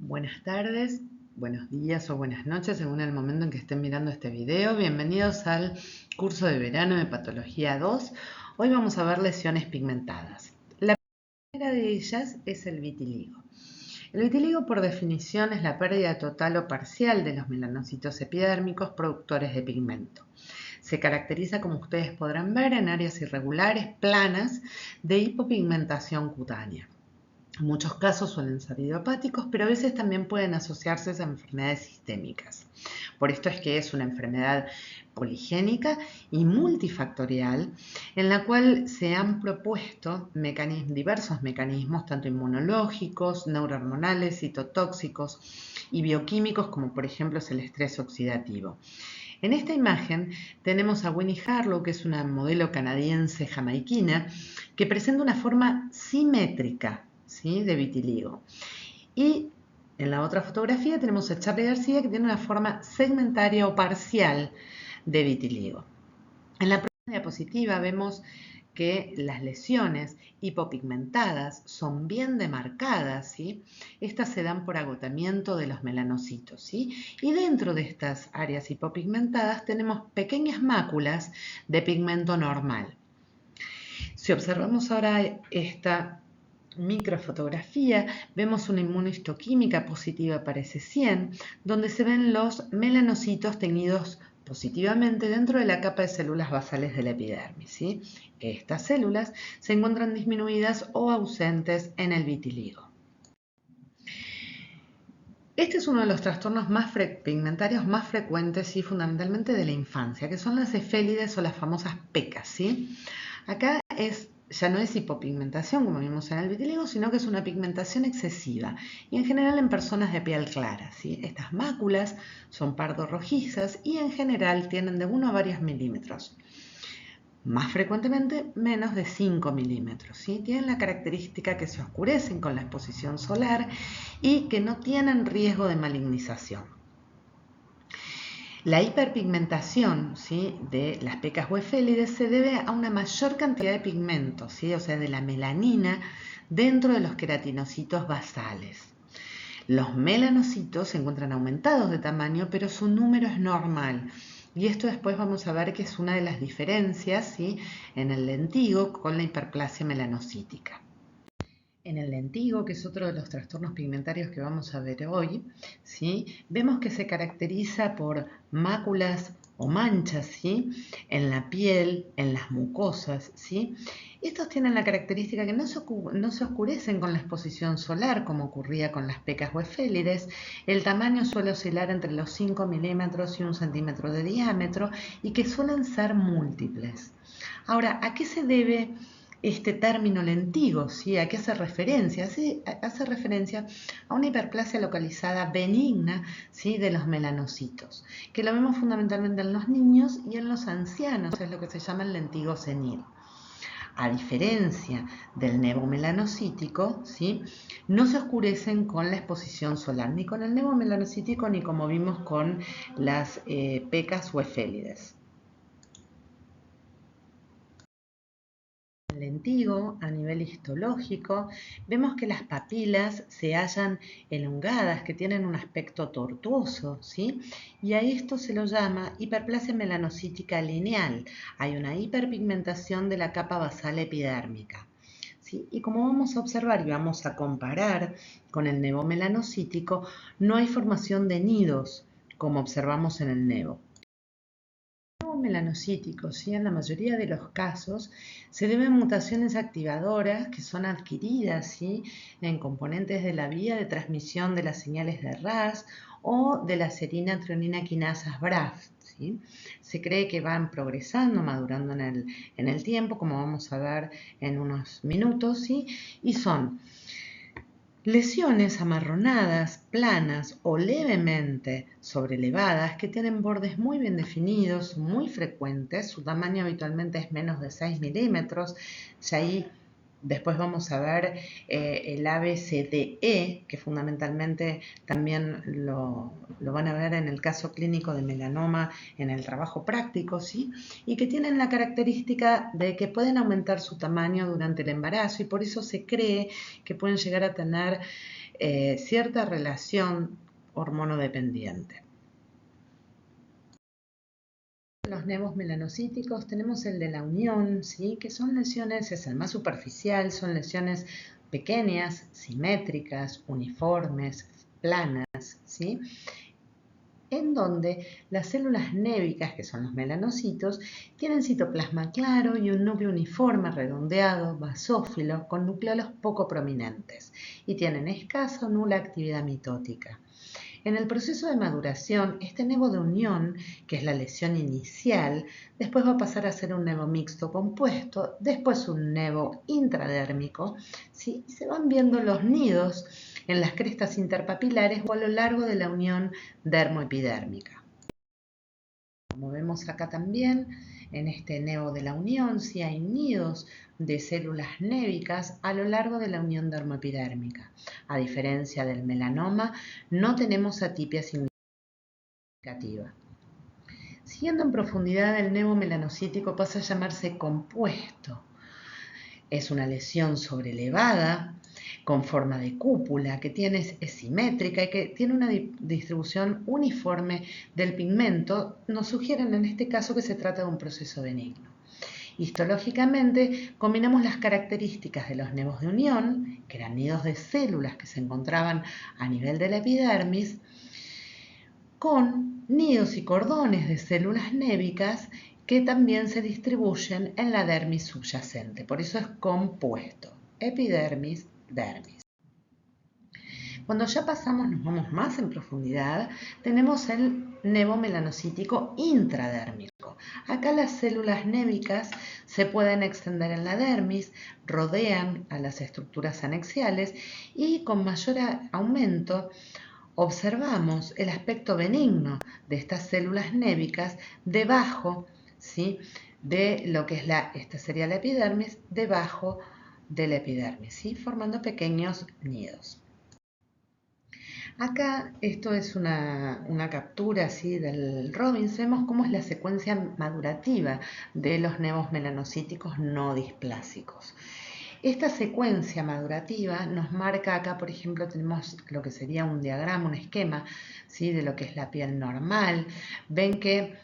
Buenas tardes, buenos días o buenas noches según el momento en que estén mirando este video. Bienvenidos al curso de verano de Patología 2. Hoy vamos a ver lesiones pigmentadas. La primera de ellas es el vitiligo. El vitiligo, por definición, es la pérdida total o parcial de los melanocitos epidérmicos productores de pigmento. Se caracteriza, como ustedes podrán ver, en áreas irregulares, planas, de hipopigmentación cutánea. En muchos casos suelen ser idiopáticos, pero a veces también pueden asociarse a enfermedades sistémicas. Por esto es que es una enfermedad poligénica y multifactorial, en la cual se han propuesto diversos mecanismos, tanto inmunológicos, neurohormonales, citotóxicos y bioquímicos, como por ejemplo es el estrés oxidativo. En esta imagen tenemos a Winnie Harlow, que es una modelo canadiense jamaiquina, que presenta una forma simétrica, ¿sí?, de vitiligo. Y en la otra fotografía tenemos a Charly García, que tiene una forma segmentaria o parcial de vitiligo. En la próxima diapositiva vemos que las lesiones hipopigmentadas son bien demarcadas, ¿sí? Estas se dan por agotamiento de los melanocitos, ¿sí? Y dentro de estas áreas hipopigmentadas tenemos pequeñas máculas de pigmento normal. Si observamos ahora esta microfotografía, vemos una inmunohistoquímica positiva para S100, donde se ven los melanocitos teñidos positivamente dentro de la capa de células basales de la epidermis, ¿sí? Estas células se encuentran disminuidas o ausentes en el vitiligo. Este es uno de los trastornos pigmentarios más frecuentes y fundamentalmente de la infancia, que son las efélides o las famosas pecas, ¿sí? Acá ya no es hipopigmentación como vimos en el vitiligo, sino que es una pigmentación excesiva y en general en personas de piel clara, ¿sí? Estas máculas son pardo rojizas y en general tienen de 1 a varios milímetros. Más frecuentemente menos de 5 milímetros, ¿sí? Tienen la característica que se oscurecen con la exposición solar y que no tienen riesgo de malignización. La hiperpigmentación, ¿sí?, de las pecas o efélides se debe a una mayor cantidad de pigmento, ¿sí?, o sea, de la melanina dentro de los queratinocitos basales. Los melanocitos se encuentran aumentados de tamaño, pero su número es normal. Y esto después vamos a ver que es una de las diferencias, ¿sí?, en el lentigo con la hiperplasia melanocítica. En el lentigo, que es otro de los trastornos pigmentarios que vamos a ver hoy, ¿sí?, vemos que se caracteriza por máculas o manchas, ¿sí?, en la piel, en las mucosas, ¿sí? Estos tienen la característica que no se oscurecen con la exposición solar, como ocurría con las pecas o efélides. El tamaño suele oscilar entre los 5 milímetros y 1 centímetro de diámetro y que suelen ser múltiples. Ahora, ¿a qué se debe este término lentigo? ¿Sí? ¿A qué hace referencia? Hace referencia a una hiperplasia localizada benigna, ¿sí?, de los melanocitos, que lo vemos fundamentalmente en los niños y en los ancianos, es lo que se llama el lentigo senil. A diferencia del nevo melanocítico, ¿sí?, no se oscurecen con la exposición solar, ni con el nevo melanocítico ni como vimos con las pecas o efélides. Lentigo, a nivel histológico, vemos que las papilas se hallan elongadas, que tienen un aspecto tortuoso, ¿sí? Y a esto se lo llama hiperplasia melanocítica lineal. Hay una hiperpigmentación de la capa basal epidérmica, ¿sí? Y como vamos a observar y vamos a comparar con el nevo melanocítico, no hay formación de nidos, como observamos en el nevo. Melanocíticos, ¿sí?, en la mayoría de los casos se deben a mutaciones activadoras que son adquiridas, ¿sí?, en componentes de la vía de transmisión de las señales de RAS o de la serina trionina quinasas BRAF, ¿sí? Se cree que van progresando, madurando en el tiempo, como vamos a ver en unos minutos, ¿sí? Y son lesiones amarronadas, planas o levemente sobrelevadas que tienen bordes muy bien definidos, muy frecuentes. Su tamaño habitualmente es menos de 6 milímetros. Y ahí después vamos a ver el ABCDE, que fundamentalmente también lo van a ver en el caso clínico de melanoma en el trabajo práctico, ¿sí? Y que tienen la característica de que pueden aumentar su tamaño durante el embarazo y por eso se cree que pueden llegar a tener cierta relación hormonodependiente. Los nevos melanocíticos tenemos el de la unión, ¿sí? Que son lesiones, es el más superficial, son lesiones pequeñas, simétricas, uniformes, planas, ¿sí? En donde las células névicas, que son los melanocitos, tienen citoplasma claro y un núcleo uniforme, redondeado, basófilo, con nucleolos poco prominentes, y tienen escasa o nula actividad mitótica. En el proceso de maduración, este nevo de unión, que es la lesión inicial, después va a pasar a ser un nevo mixto compuesto, después un nevo intradérmico, ¿sí? Y se van viendo los nidos en las crestas interpapilares o a lo largo de la unión dermoepidérmica. Como vemos acá también, en este nevo de la unión, sí hay nidos de células névicas a lo largo de la unión dermoepidérmica. A diferencia del melanoma, no tenemos atipia significativa. Siguiendo en profundidad, el nevo melanocítico pasa a llamarse compuesto. Es una lesión sobrelevada con forma de cúpula, que es simétrica y que tiene una distribución uniforme del pigmento, nos sugieren en este caso que se trata de un proceso benigno. Histológicamente, combinamos las características de los nevos de unión, que eran nidos de células que se encontraban a nivel de la epidermis, con nidos y cordones de células névicas que también se distribuyen en la dermis subyacente. Por eso es compuesto, epidermis, dermis. Cuando ya pasamos, nos vamos más en profundidad, tenemos el nevo melanocítico intradérmico. Acá las células névicas se pueden extender en la dermis, rodean a las estructuras anexiales y con mayor aumento observamos el aspecto benigno de estas células névicas debajo, ¿sí?, de lo que es esta sería la epidermis, debajo de la epidermis, ¿sí?, formando pequeños nidos. Acá esto es una captura así del Robbins. Vemos cómo es la secuencia madurativa de los nevos melanocíticos no displásicos. Esta secuencia madurativa nos marca acá, por ejemplo, tenemos lo que sería un diagrama, un esquema, ¿sí?, de lo que es la piel normal. Ven que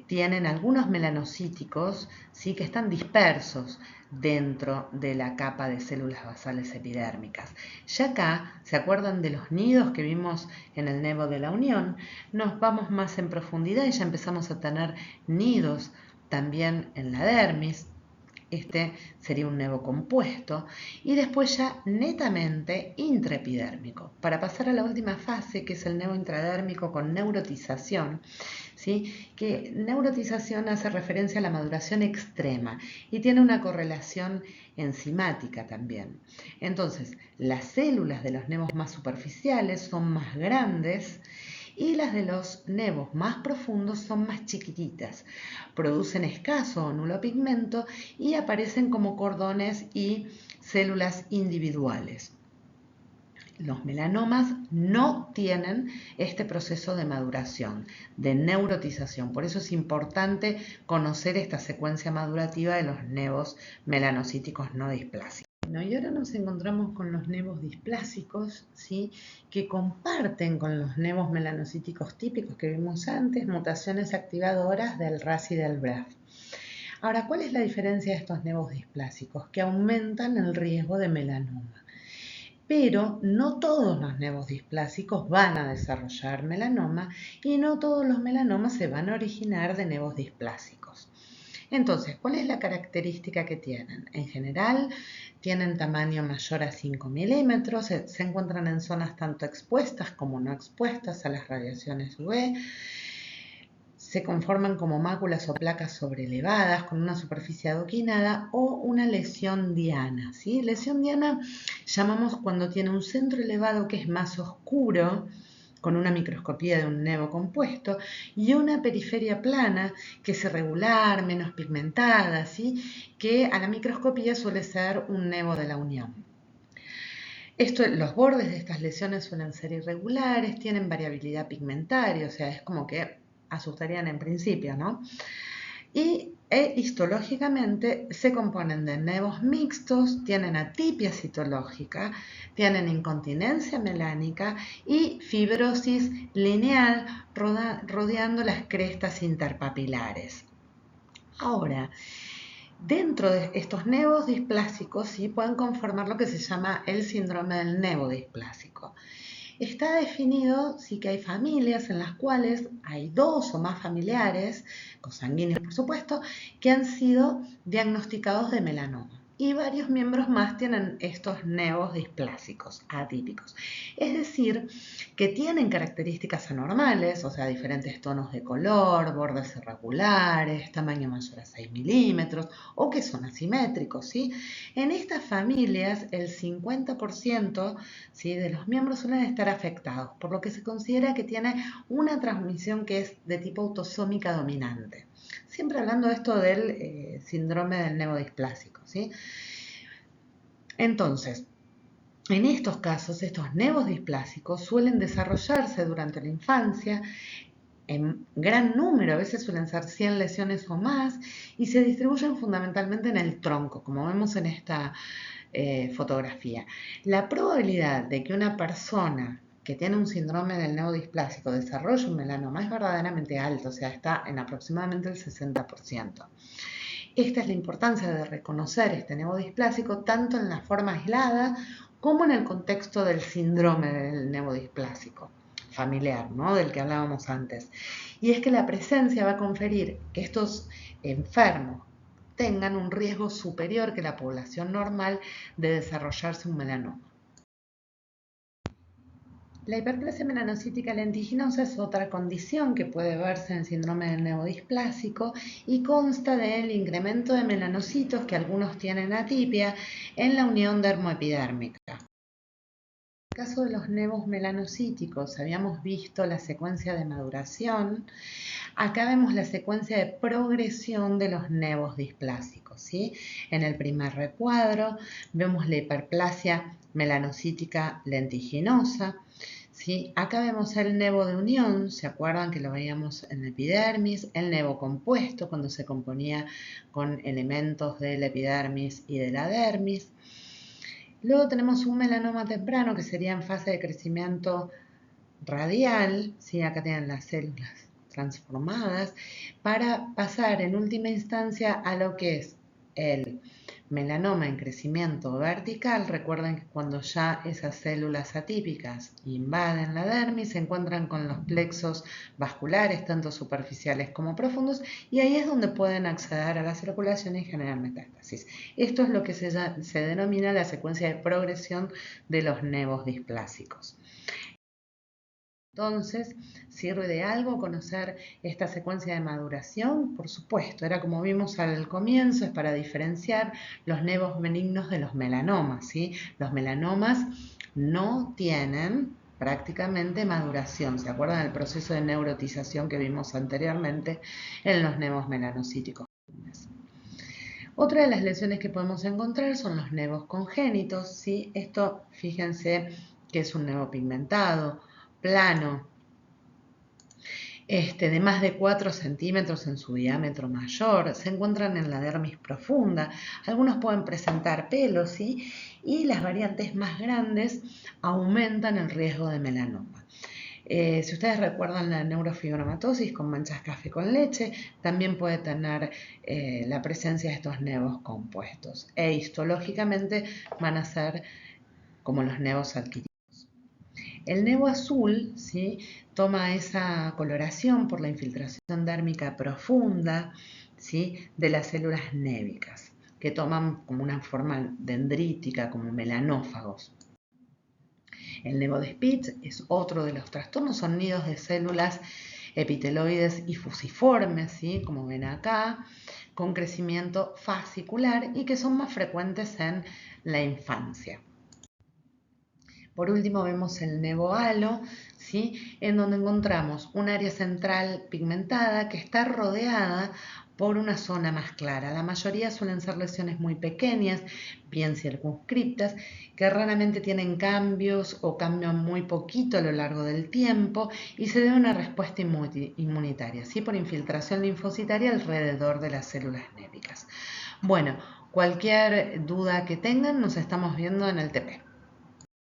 tienen algunos melanocíticos, ¿sí?, que están dispersos dentro de la capa de células basales epidérmicas. Ya acá, ¿se acuerdan de los nidos que vimos en el nevo de la unión? Nos vamos más en profundidad y ya empezamos a tener nidos también en la dermis. Este sería un nevo compuesto y después ya netamente intraepidérmico. Para pasar a la última fase, que es el nevo intradérmico con neurotización, ¿sí?, que neurotización hace referencia a la maduración extrema y tiene una correlación enzimática también. Entonces, las células de los nevos más superficiales son más grandes y las de los nevos más profundos son más chiquititas, producen escaso o nulo pigmento y aparecen como cordones y células individuales. Los melanomas no tienen este proceso de maduración, de neurotización. Por eso es importante conocer esta secuencia madurativa de los nevos melanocíticos no displásicos. Y ahora nos encontramos con los nevos displásicos, ¿sí?, que comparten con los nevos melanocíticos típicos que vimos antes mutaciones activadoras del RAS y del BRAF. Ahora, ¿cuál es la diferencia de estos nevos displásicos? Que aumentan el riesgo de melanoma. Pero no todos los nevos displásicos van a desarrollar melanoma y no todos los melanomas se van a originar de nevos displásicos. Entonces, ¿cuál es la característica que tienen? En general, tienen tamaño mayor a 5 milímetros, se encuentran en zonas tanto expuestas como no expuestas a las radiaciones UV, se conforman como máculas o placas sobrelevadas con una superficie adoquinada o una lesión diana, ¿sí? Lesión diana llamamos cuando tiene un centro elevado que es más oscuro, con una microscopía de un nevo compuesto, y una periferia plana que es irregular, menos pigmentada, ¿sí?, que a la microscopía suele ser un nevo de la unión. Los bordes de estas lesiones suelen ser irregulares, tienen variabilidad pigmentaria, o sea, es como que asustarían en principio, ¿no? e histológicamente se componen de nevos mixtos, tienen atipia citológica, tienen incontinencia melánica y fibrosis lineal rodeando las crestas interpapilares. Ahora, dentro de estos nevos displásicos sí pueden conformar lo que se llama el síndrome del nevo displásico. Está definido sí que hay familias en las cuales hay 2 o más familiares, consanguíneos por supuesto, que han sido diagnosticados de melanoma. Y varios miembros más tienen estos nevos displásicos, atípicos. Es decir, que tienen características anormales, o sea, diferentes tonos de color, bordes irregulares, tamaño mayor a 6 milímetros, o que son asimétricos, ¿sí? En estas familias, el 50%, ¿sí?, de los miembros suelen estar afectados, por lo que se considera que tiene una transmisión que es de tipo autosómica dominante. Siempre hablando de esto del síndrome del nevo displásico, ¿sí? Entonces, en estos casos, estos nevos displásicos suelen desarrollarse durante la infancia en gran número, a veces suelen ser 100 lesiones o más, y se distribuyen fundamentalmente en el tronco, como vemos en esta fotografía. La probabilidad de que una persona que tiene un síndrome del nevo displásico desarrolle un melanoma es verdaderamente alto, o sea, está en aproximadamente el 60%. Esta es la importancia de reconocer este nevo displásico tanto en la forma aislada como en el contexto del síndrome del nevo displásico familiar, ¿no?, del que hablábamos antes. Y es que la presencia va a conferir que estos enfermos tengan un riesgo superior que la población normal de desarrollarse un melanoma. La hiperplasia melanocítica lentiginosa es otra condición que puede verse en el síndrome del nevo displásico y consta del incremento de melanocitos que algunos tienen atipia en la unión dermoepidérmica. En el caso de los nevos melanocíticos habíamos visto la secuencia de maduración. Acá vemos la secuencia de progresión de los nevos displásicos, ¿sí? En el primer recuadro vemos la hiperplasia melanocítica lentiginosa, ¿sí? Acá vemos el nevo de unión, ¿se acuerdan que lo veíamos en la epidermis? El nevo compuesto, cuando se componía con elementos de la epidermis y de la dermis. Luego tenemos un melanoma temprano, que sería en fase de crecimiento radial, ¿sí? Acá tienen las células transformadas, para pasar en última instancia a lo que es el melanoma en crecimiento vertical. Recuerden que cuando ya esas células atípicas invaden la dermis, se encuentran con los plexos vasculares, tanto superficiales como profundos, y ahí es donde pueden acceder a la circulación y generar metástasis. Esto es lo que se denomina la secuencia de progresión de los nevos displásicos. Entonces, ¿sirve de algo conocer esta secuencia de maduración? Por supuesto, era como vimos al comienzo, es para diferenciar los nevos benignos de los melanomas, ¿sí? Los melanomas no tienen prácticamente maduración. ¿Se acuerdan del proceso de neurotización que vimos anteriormente en los nevos melanocíticos? Otra de las lesiones que podemos encontrar son los nevos congénitos, ¿sí? Esto, fíjense que es un nevo pigmentado, plano, de más de 4 centímetros en su diámetro mayor, se encuentran en la dermis profunda. Algunos pueden presentar pelos, ¿sí? Y las variantes más grandes aumentan el riesgo de melanoma. Si ustedes recuerdan la neurofibromatosis con manchas café con leche, también puede tener la presencia de estos nevos compuestos. E histológicamente van a ser como los nevos adquiridos. El nevo azul, ¿sí?, toma esa coloración por la infiltración dérmica profunda, ¿sí?, de las células névicas, que toman como una forma dendrítica, como melanófagos. El nevo de Spitz es otro de los trastornos, son nidos de células epiteloides y fusiformes, ¿sí?, como ven acá, con crecimiento fascicular y que son más frecuentes en la infancia. Por último vemos el nevo halo, ¿sí?, en donde encontramos un área central pigmentada que está rodeada por una zona más clara. La mayoría suelen ser lesiones muy pequeñas, bien circunscriptas, que raramente tienen cambios o cambian muy poquito a lo largo del tiempo y se debe a una respuesta inmunitaria, ¿sí? Por infiltración linfocitaria alrededor de las células névricas. Bueno, cualquier duda que tengan, nos estamos viendo en el TP.